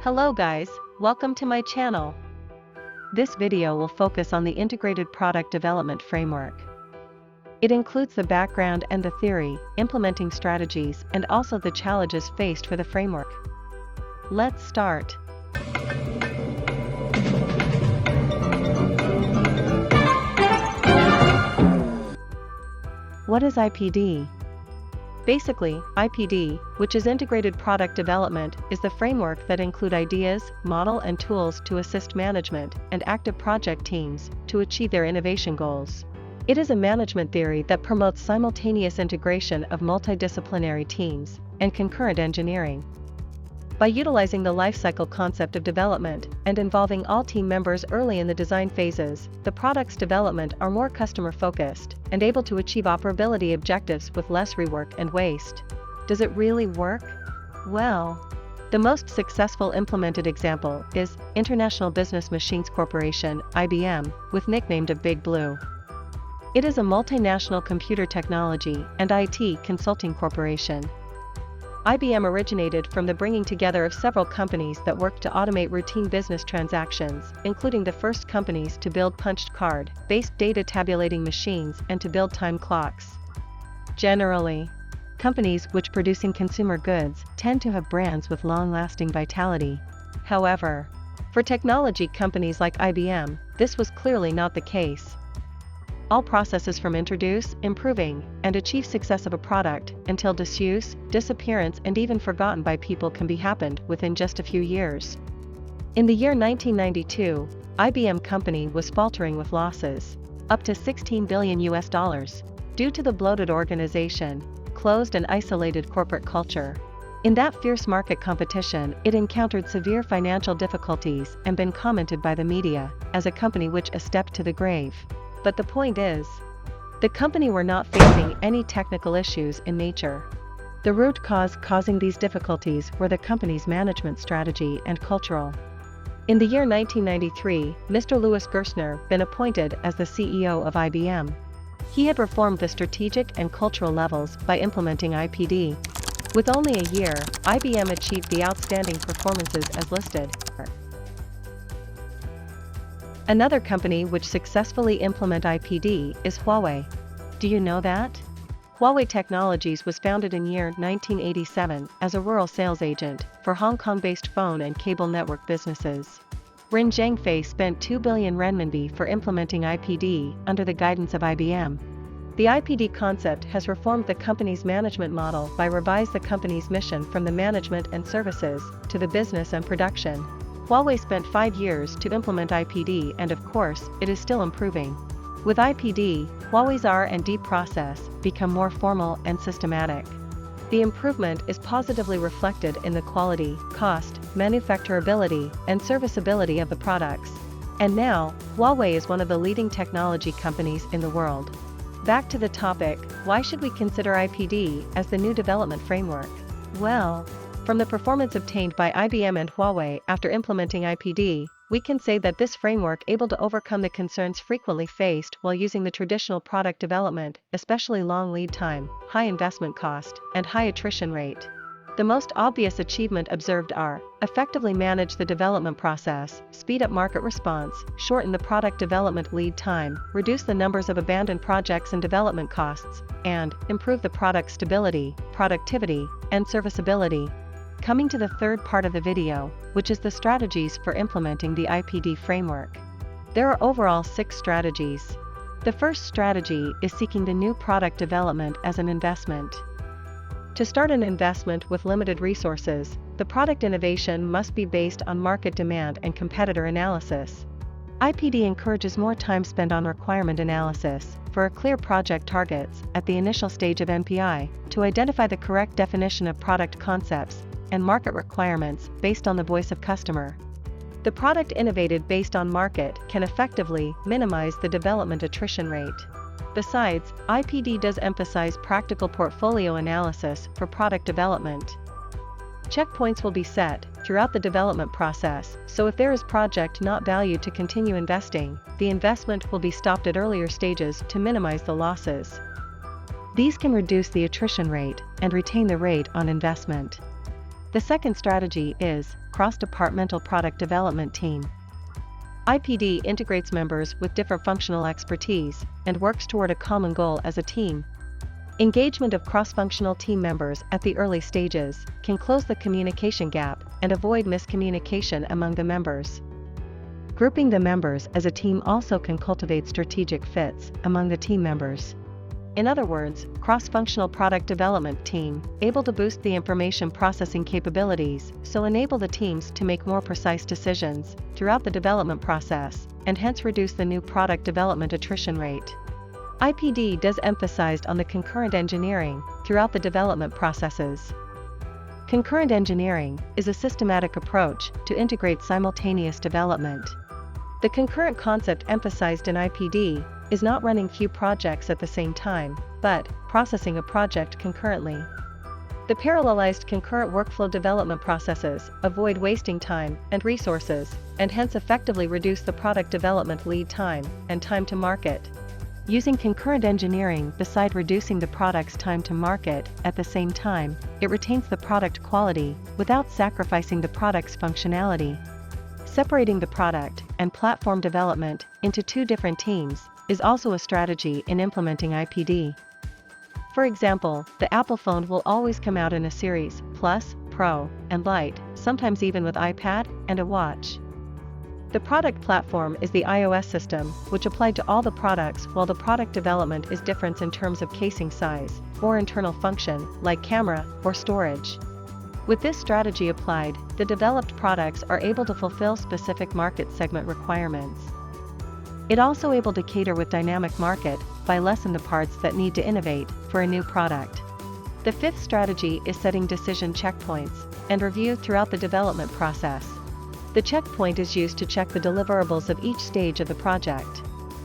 Hello guys, welcome to my channel. This video will focus on the Integrated Product Development Framework. It includes the background and the theory, implementing strategies, and also the challenges faced for the framework. Let's start. What is IPD? Basically, IPD, which is Integrated Product Development, is the framework that includes ideas, model and tools to assist management and active project teams to achieve their innovation goals. It is a management theory that promotes simultaneous integration of multidisciplinary teams and concurrent engineering. By utilizing the lifecycle concept of development and involving all team members early in the design phases, the product's development are more customer-focused and able to achieve operability objectives with less rework and waste. Does it really work? Well, the most successful implemented example is International Business Machines Corporation, IBM, with nicknamed of Big Blue. It is a multinational computer technology and IT consulting corporation. IBM originated from the bringing together of several companies that worked to automate routine business transactions, including the first companies to build punched card-based data tabulating machines and to build time clocks. Generally, companies which producing consumer goods tend to have brands with long-lasting vitality. However, for technology companies like IBM, this was clearly not the case. All processes from introduce, improving, and achieve success of a product, until disuse, disappearance and even forgotten by people can be happened within just a few years. In the year 1992, IBM company was faltering with losses, up to $16 billion due to the bloated organization, closed and isolated corporate culture. In that fierce market competition, it encountered severe financial difficulties and been commented by the media as a company which a step to the grave. But the point is, the company were not facing any technical issues in nature. The root cause causing these difficulties were the company's management strategy and cultural. In the year 1993, Mr. Louis Gerstner been appointed as the CEO of IBM. He had reformed the strategic and cultural levels by implementing IPD. With only a year, IBM achieved the outstanding performances as listed. Another company which successfully implement IPD is Huawei. Do you know that? Huawei Technologies was founded in year 1987 as a rural sales agent for Hong Kong-based phone and cable network businesses. Ren Zhengfei spent 2 billion renminbi for implementing IPD under the guidance of IBM. The IPD concept has reformed the company's management model by revised the company's mission from the management and services to the business and production. Huawei spent 5 years to implement IPD and of course, it is still improving. With IPD, Huawei's R&D process become more formal and systematic. The improvement is positively reflected in the quality, cost, manufacturability, and serviceability of the products. And now, Huawei is one of the leading technology companies in the world. Back to the topic, why should we consider IPD as the new development framework? Well, from the performance obtained by IBM and Huawei after implementing IPD, we can say that this framework able to overcome the concerns frequently faced while using the traditional product development, especially long lead time, high investment cost, and high attrition rate. The most obvious achievement observed are, effectively manage the development process, speed up market response, shorten the product development lead time, reduce the numbers of abandoned projects and development costs, and improve the product stability, productivity, and serviceability. Coming to the third part of the video, which is the strategies for implementing the IPD framework. There are overall 6 strategies. The first strategy is seeking the new product development as an investment. To start an investment with limited resources, the product innovation must be based on market demand and competitor analysis. IPD encourages more time spent on requirement analysis for a clear project targets at the initial stage of NPI to identify the correct definition of product concepts and market requirements based on the voice of customer. The product innovated based on market can effectively minimize the development attrition rate. Besides, IPD does emphasize practical portfolio analysis for product development. Checkpoints will be set throughout the development process, so if there is project not valued to continue investing, the investment will be stopped at earlier stages to minimize the losses. These can reduce the attrition rate and retain the rate on investment. The second strategy is cross-departmental product development team. IPD integrates members with different functional expertise and works toward a common goal as a team. Engagement of cross-functional team members at the early stages can close the communication gap and avoid miscommunication among the members. Grouping the members as a team also can cultivate strategic fits among the team members. In other words, cross-functional product development team, able to boost the information processing capabilities, so enable the teams to make more precise decisions throughout the development process, and hence reduce the new product development attrition rate. IPD does emphasize on the concurrent engineering throughout the development processes. Concurrent engineering is a systematic approach to integrate simultaneous development. The concurrent concept emphasized in IPD is not running few projects at the same time, but processing a project concurrently. The parallelized concurrent workflow development processes avoid wasting time and resources, and hence effectively reduce the product development lead time and time to market. Using concurrent engineering beside reducing the product's time to market at the same time, it retains the product quality without sacrificing the product's functionality. Separating the product and platform development into two different teams is also a strategy in implementing IPD. For example, the Apple phone will always come out in a series, Plus, Pro, and Lite, sometimes even with iPad and a watch. The product platform is the iOS system, which applied to all the products, while the product development is different in terms of casing size, or internal function, like camera, or storage. With this strategy applied, the developed products are able to fulfill specific market segment requirements. It also able to cater with dynamic market by lessen the parts that need to innovate for a new product. The fifth strategy is setting decision checkpoints and review throughout the development process. The checkpoint is used to check the deliverables of each stage of the project.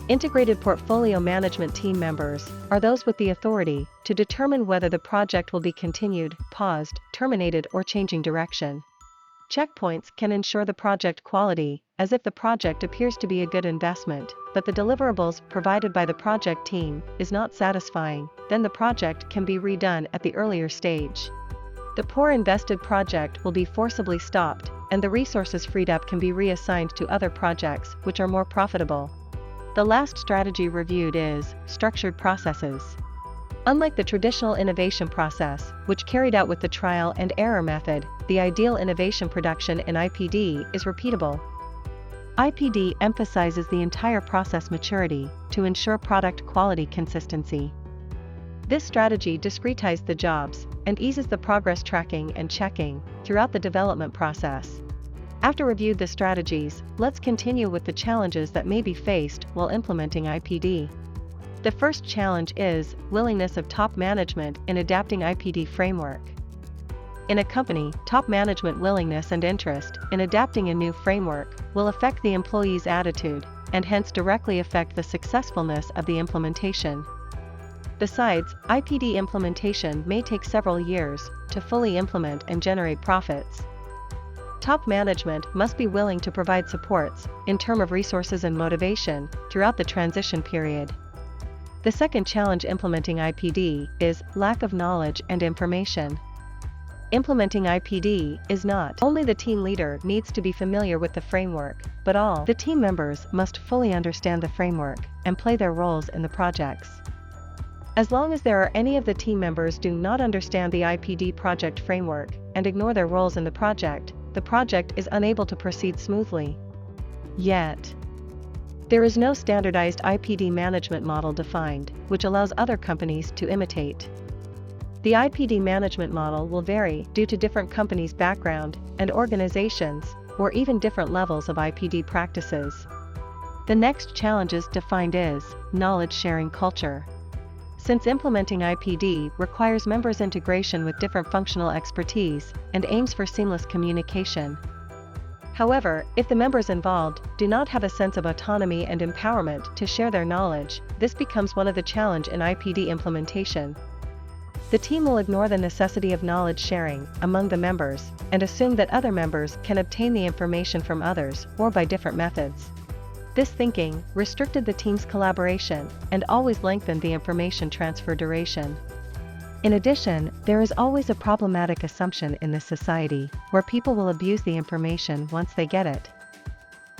Integrated portfolio management team members are those with the authority to determine whether the project will be continued, paused, terminated, or changing direction. Checkpoints can ensure the project quality, as if the project appears to be a good investment, but the deliverables provided by the project team is not satisfying, then the project can be redone at the earlier stage. The poor invested project will be forcibly stopped, and the resources freed up can be reassigned to other projects which are more profitable. The last strategy reviewed is structured processes. Unlike the traditional innovation process, which carried out with the trial and error method, the ideal innovation production in IPD is repeatable. IPD emphasizes the entire process maturity to ensure product quality consistency. This strategy discretizes the jobs and eases the progress tracking and checking throughout the development process. After reviewed the strategies, let's continue with the challenges that may be faced while implementing IPD. The first challenge is willingness of top management in adapting IPD framework. In a company, top management willingness and interest in adapting a new framework will affect the employee's attitude and hence directly affect the successfulness of the implementation. Besides, IPD implementation may take several years to fully implement and generate profits. Top management must be willing to provide supports in terms of resources and motivation throughout the transition period. The second challenge implementing IPD is lack of knowledge and information. Implementing IPD is not only the team leader needs to be familiar with the framework, but all the team members must fully understand the framework and play their roles in the projects. As long as there are any of the team members do not understand the IPD project framework and ignore their roles in the project is unable to proceed smoothly. Yet, there is no standardized IPD management model defined, which allows other companies to imitate. The IPD management model will vary due to different companies' background and organizations, or even different levels of IPD practices. The next challenges defined is knowledge sharing culture. Since implementing IPD requires members' integration with different functional expertise and aims for seamless communication. However, if the members involved do not have a sense of autonomy and empowerment to share their knowledge, this becomes one of the challenges in IPD implementation. The team will ignore the necessity of knowledge sharing among the members and assume that other members can obtain the information from others or by different methods. This thinking restricted the team's collaboration and always lengthened the information transfer duration. In addition, there is always a problematic assumption in this society, where people will abuse the information once they get it.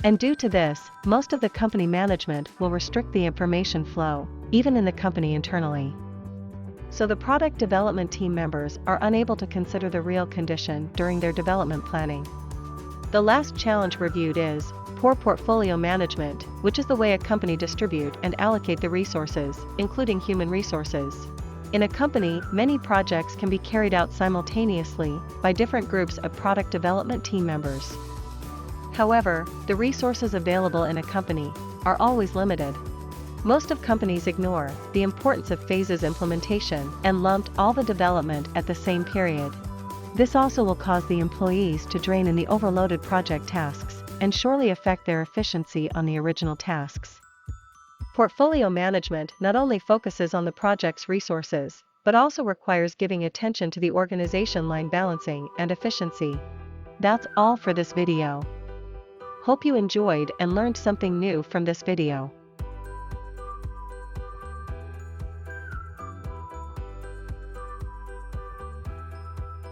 And due to this, most of the company management will restrict the information flow, even in the company internally. So the product development team members are unable to consider the real condition during their development planning. The last challenge reviewed is poor portfolio management, which is the way a company distribute and allocate the resources, including human resources. In a company, many projects can be carried out simultaneously by different groups of product development team members. However, the resources available in a company are always limited. Most of companies ignore the importance of phases implementation and lumped all the development at the same period. This also will cause the employees to drain in the overloaded project tasks and surely affect their efficiency on the original tasks. Portfolio management not only focuses on the project's resources, but also requires giving attention to the organization line balancing and efficiency. That's all for this video. Hope you enjoyed and learned something new from this video.